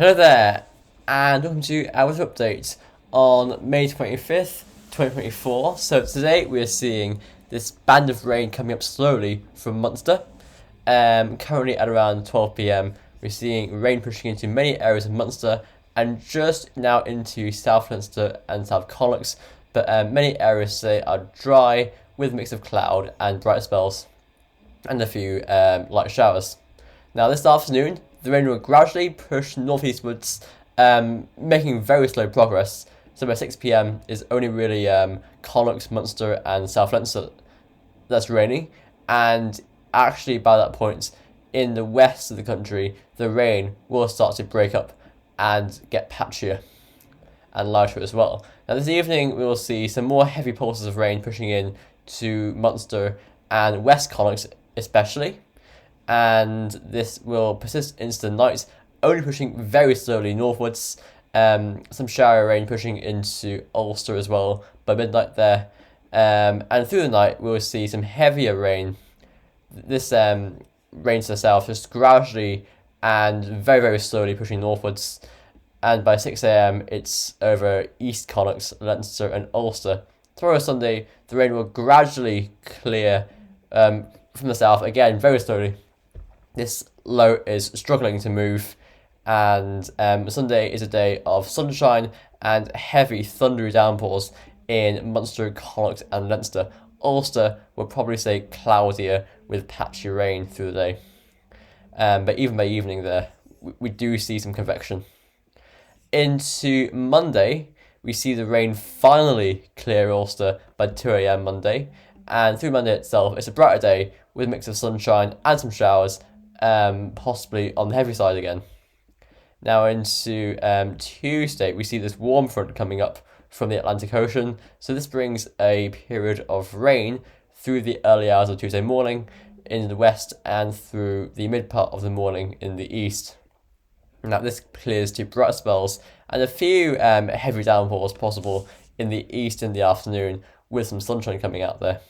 Hello there, and welcome to our weather update on May 25th, 2024. So today we are seeing this band of rain coming up slowly from Munster. Currently at around 12 p.m, we're seeing rain pushing into many areas of Munster and just now into South Leinster and South Connacht. But many areas today are dry with a mix of cloud and bright spells and a few light showers. Now this afternoon, the rain will gradually push northeastwards, making very slow progress. So by 6 p.m, is only really Connacht, Munster and South Leinster that's raining. And actually by that point, in the west of the country, the rain will start to break up and get patchier and lighter as well. Now this evening, we will see some more heavy pulses of rain pushing in to Munster and West Connacht especially. And this will persist into the night, only pushing very slowly northwards. Some shower rain pushing into Ulster as well by midnight there. And through the night, we'll see some heavier rain. This rain to the south just gradually and very, very slowly pushing northwards. And by 6 a.m, it's over East Connacht, Leinster and Ulster. Tomorrow Sunday, the rain will gradually clear from the south, again, very slowly. This low is struggling to move, and Sunday is a day of sunshine and heavy thundery downpours in Munster, Connacht and Leinster. Ulster will probably stay cloudier with patchy rain through the day. But even by evening there, we do see some convection. Into Monday, we see the rain finally clear Ulster by 2 a.m. Monday, and through Monday itself, it's a brighter day with a mix of sunshine and some showers, possibly on the heavy side again. Now into Tuesday, we see this warm front coming up from the Atlantic Ocean. So this brings a period of rain through the early hours of Tuesday morning in the west and through the mid part of the morning in the east. Now this clears to bright spells and a few heavy downpours possible in the east in the afternoon with some sunshine coming out there.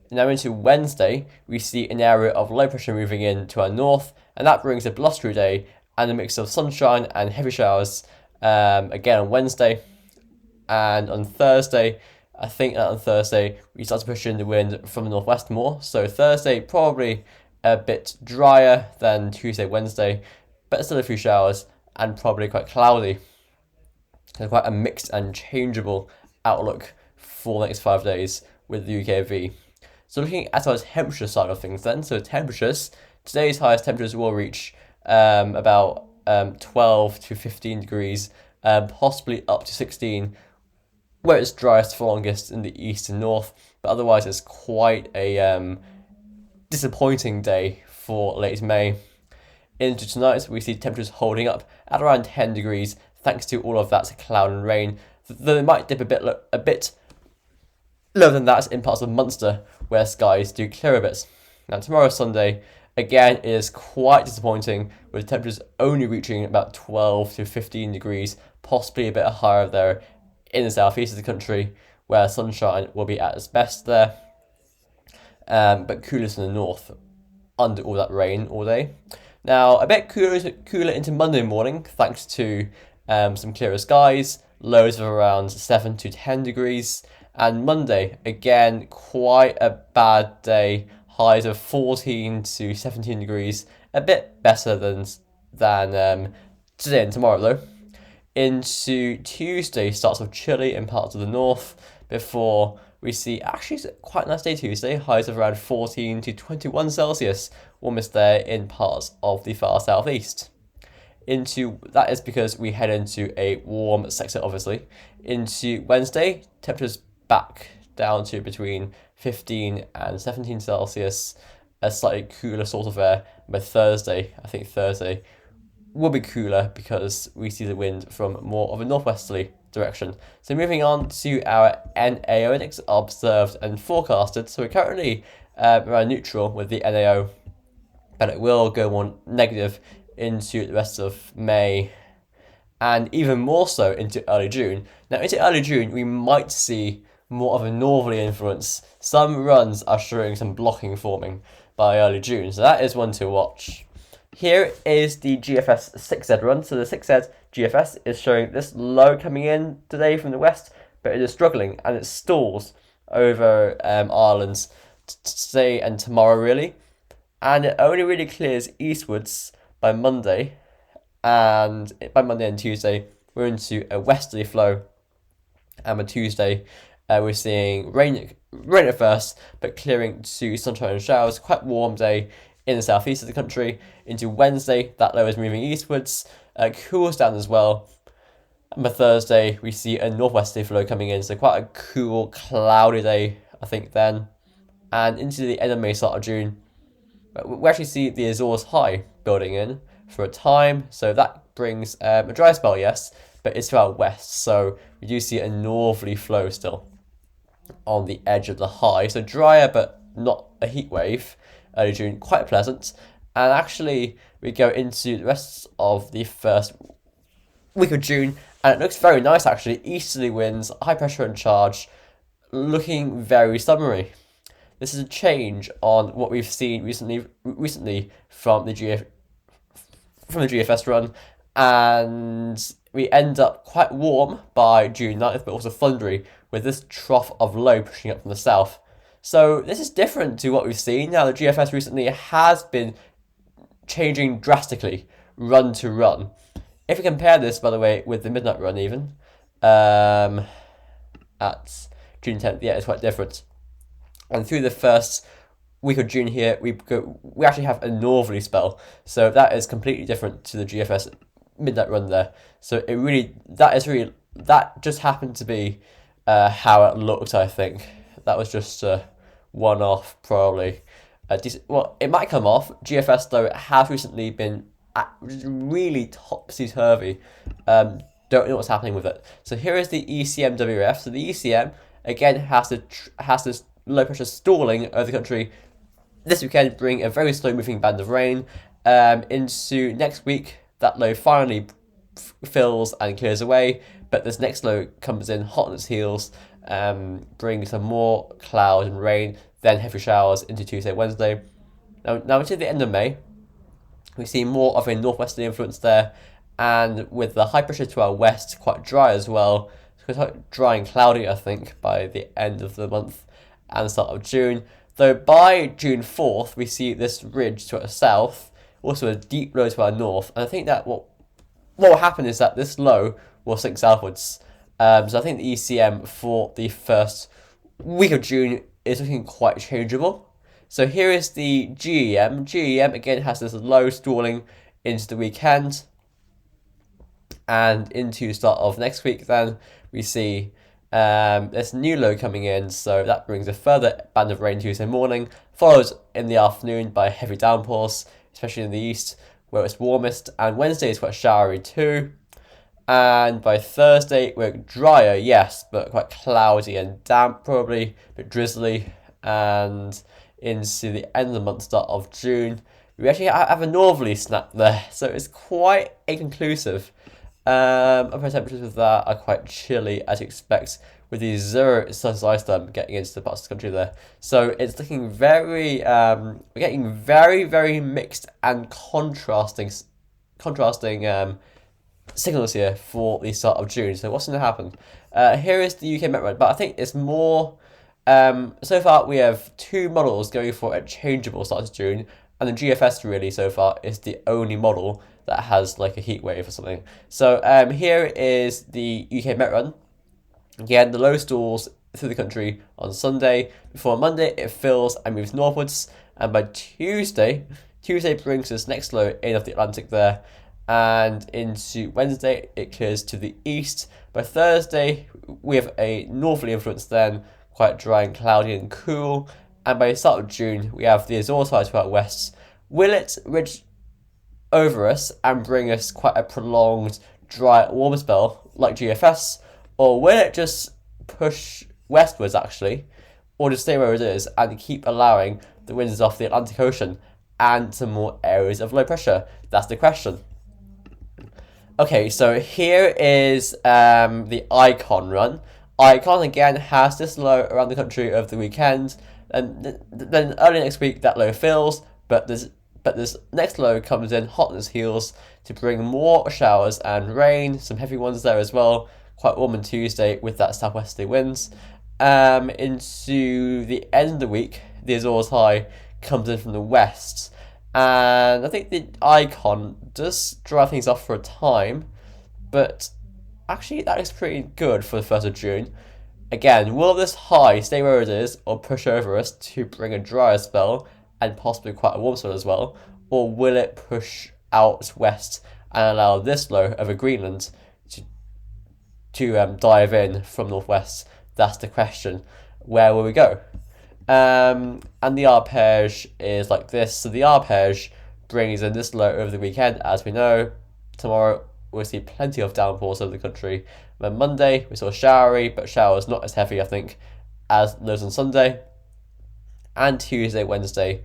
Now into Wednesday, we see an area of low pressure moving in to our north, and that brings a blustery day and a mix of sunshine and heavy showers again on Wednesday. And on Thursday, I think that on Thursday, we start to push in the wind from the northwest more. So Thursday, probably a bit drier than Tuesday, Wednesday, but still a few showers and probably quite cloudy. So quite a mixed and changeable outlook for the next 5 days with the UKV. So looking at our temperature side of things then, so temperatures, today's highest temperatures will reach about 12 to 15 degrees, possibly up to 16, where it's driest for longest in the east and north, but otherwise it's quite a disappointing day for late May. Into tonight, we see temperatures holding up at around 10 degrees, thanks to all of that cloud and rain, though it might dip a bit lower than that in parts of Munster, where skies do clear a bit. Now tomorrow Sunday, again, is quite disappointing, with temperatures only reaching about 12 to 15 degrees, possibly a bit higher there in the southeast of the country, where sunshine will be at its best there, but coolest in the north under all that rain all day. Now a bit cooler into Monday morning, thanks to some clearer skies, lows of around 7 to 10 degrees. And Monday, again, quite a bad day, highs of 14 to 17 degrees, a bit better than today and tomorrow though. Into Tuesday, starts off chilly in parts of the north, before we see actually quite a nice day Tuesday, highs of around 14 to 21 Celsius, warmest there in parts of the far southeast. That is because we head into a warm sector obviously. Into Wednesday, temperatures back down to between 15 and 17 Celsius, a slightly cooler sort of air. By Thursday, I think Thursday will be cooler because we see the wind from more of a northwesterly direction. So moving on to our NAO index observed and forecasted. So we're currently around neutral with the NAO, but it will go more negative into the rest of May and even more so into early June. Now into early June, we might see more of a northerly influence. Some runs are showing some blocking forming by early June, so that is one to watch. Here is the GFS 6Z run. So the 6Z GFS is showing this low coming in today from the west, but it is struggling and it stalls over Ireland today and tomorrow really. And it only really clears eastwards by Monday. And by Monday and Tuesday, we're into a westerly flow. And by Tuesday, we're seeing rain at first, but clearing to sunshine and showers. Quite warm day in the southeast of the country. Into Wednesday, that low is moving eastwards, cools down as well. And by Thursday, we see a northwesterly flow coming in, so quite a cool, cloudy day, I think, then. And into the end of May, start of June, we actually see the Azores High building in for a time, so that brings a dry spell, yes, but it's to our west, so we do see a northerly flow still on the edge of the high, so drier but not a heat wave. Early June, quite pleasant, and actually we go into the rest of the first week of June, and it looks very nice actually. Easterly winds, high pressure and charge, looking very summery. This is a change on what we've seen recently from the GFS run, and we end up quite warm by June 9th, but also thundery with this trough of low pushing up from the south. So this is different to what we've seen. Now the GFS recently has been changing drastically run to run. If we compare this, by the way, with the midnight run even, at June 10th, yeah, it's quite different. And through the first week of June here, we actually have a northerly spell. So that is completely different to the GFS midnight run there. So that just happened to be how it looked, I think. That was just one off, probably. Well, it might come off. GFS, though, has recently been really topsy-turvy. Don't know what's happening with it. So here is the ECM WF. So the ECM, again, has this low pressure stalling over the country. This weekend, bring a very slow-moving band of rain. Into next week, that low finally fills and clears away, but this next low comes in hot on its heels, bring some more cloud and rain, then heavy showers into Tuesday, Wednesday. Now until the end of May, we see more of a northwesterly influence there, and with the high pressure to our west, quite dry as well. It's quite dry and cloudy, I think, by the end of the month and the start of June. Though by June 4th, we see this ridge to our south, also a deep low to our north, and I think that what will happen is that this low will sink southwards. So I think the ECM for the first week of June is looking quite changeable. So here is the GEM. GEM again has this low stalling into the weekend, and into start of next week. Then we see this new low coming in, so that brings a further band of rain Tuesday morning, followed in the afternoon by heavy downpours, especially in the east where it's warmest, and Wednesday is quite showery too. And by Thursday, we're drier, yes, but quite cloudy and damp, probably a bit drizzly. And into the end of the month, start of June, we actually have a northerly snap there, so it's quite inconclusive. Upper temperatures with that are quite chilly, as you expect, with the 0 Celsius ice storm getting into the parts of the country there. So it's looking very, we're getting very, very mixed and contrasting signals here for the start of June. So what's going to happen? Here is the UK Met Run, but I think it's more. So far we have two models going for a changeable start of June, and the GFS really so far is the only model that has like a heat wave or something. So here is the UK Met Run. Again, the low stalls through the country on Sunday. Before Monday, it fills and moves northwards, and by Tuesday brings this next low in off the Atlantic there. And into Wednesday, it clears to the east. By Thursday, we have a northerly influence then, quite dry and cloudy and cool. And by the start of June, we have the Azores High to our west. Will it ridge over us and bring us quite a prolonged, dry, warmer spell like GFS? Or will it just push westwards, actually? Or just stay where it is and keep allowing the winds off the Atlantic Ocean and some more areas of low pressure? That's the question. Okay, so here is the Icon run. Icon again has this low around the country over the weekend, and then early next week that low fills, but But this next low comes in hot on its heels to bring more showers and rain, some heavy ones there as well. Quite warm on Tuesday with that southwesterly winds. Into the end of the week, the Azores High comes in from the west. And I think the icon does dry things off for a time, but actually that looks pretty good for the 1st of June. Again, will this high stay where it is or push over us to bring a drier spell and possibly quite a warm spell as well? Or will it push out west and allow this low over Greenland to dive in from northwest? That's the question. Where will we go? And the arpege is like this. So the arpege brings in this low over the weekend, as we know. Tomorrow we'll see plenty of downpours over the country. Then Monday we saw showery, but showers not as heavy, I think, as those on Sunday. And Tuesday, Wednesday,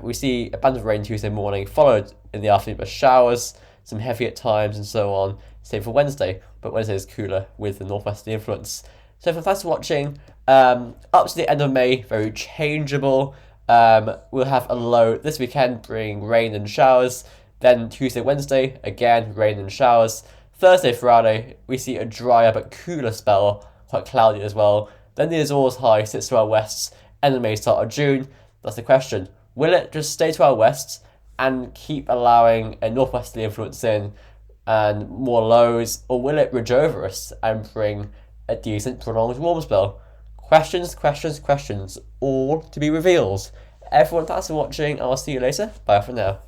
we see a band of rain Tuesday morning, followed in the afternoon by showers, some heavy at times and so on. Same for Wednesday, but Wednesday is cooler with the northwesterly influence. So thanks for watching. Up to the end of May, very changeable. We'll have a low this weekend, bring rain and showers. Then Tuesday, Wednesday, again, rain and showers. Thursday, Friday, we see a drier but cooler spell, quite cloudy as well. Then the Azores High sits to our west, end of May, start of June. That's the question. Will it just stay to our west and keep allowing a northwesterly influence in and more lows, or will it ridge over us and bring a decent prolonged warm spell? Questions, all to be revealed. Everyone, thanks for watching. I'll see you later. Bye for now.